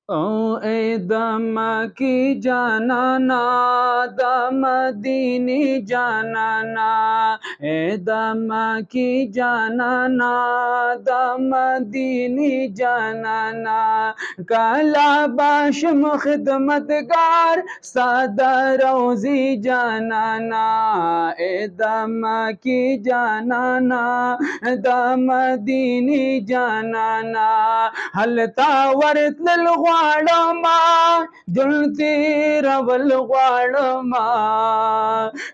ओ ए दम की जानाना, दम दीनी जानाना, ए दम की जानाना, दम दीनी जानाना, काला बाशम खिदमतगार सादा रोजी जानाना, ए दम की जानाना, दम दीनी जानाना, हलता वर्तल ग्वाड़मा जुलती रवल ग्वाड़मा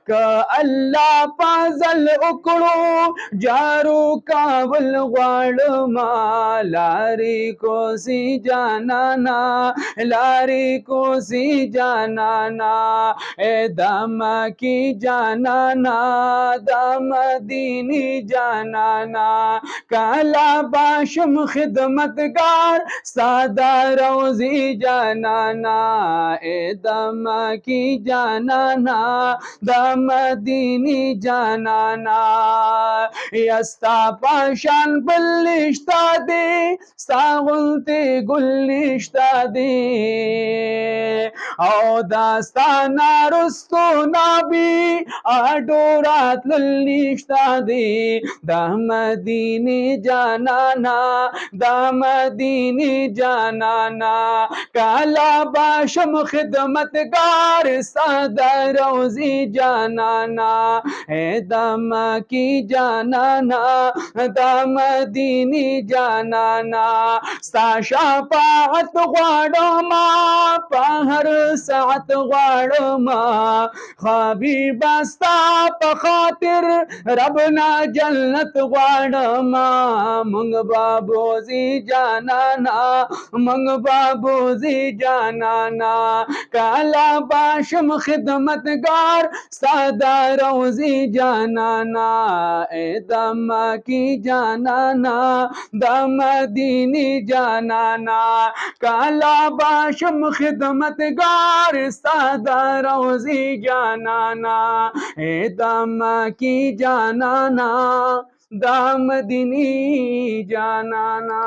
का अल्लाह पाजल उकड़ो जारू कावल ग्वाड़मा लारी को सी जाना ना, लारी को सी जाना ना, ए दम की जाना ना, दम दीनी जाना ना, काला बाशम खिदमतगार सादा रोजी जानाना, ए दम की जानाना, दम दीनी जानाना, यस्ता पाशान बल्लिश्ता दे सागुलते गुल्लिश्ता दे औ दास्ताना रुस्तो नाबी आडोरात लल्लिश्ता दे दम दीनी जानाना, दम दीनी जानाना, काला बाशम खिदमतगार सादा रोजी जानाना, ए दम की जानाना, दम दीनी जानाना, साशा पात ग्वाड़मा पहर सात ग्वाड़मा ख्वाबी बस्ता पखातिर रबना जन्नत ग्वाड़मा मंग बाबूजी जानाना, मंग बाबूजी जानाना, काला बाशम खिदमतगार सादा रोजी जानाना, ए दम की जानाना, दम दीनी जानाना, काला बाशम खिदमतगार सादा रोजी जानाना, ए दम की जानाना, दाम दीनी जानाना।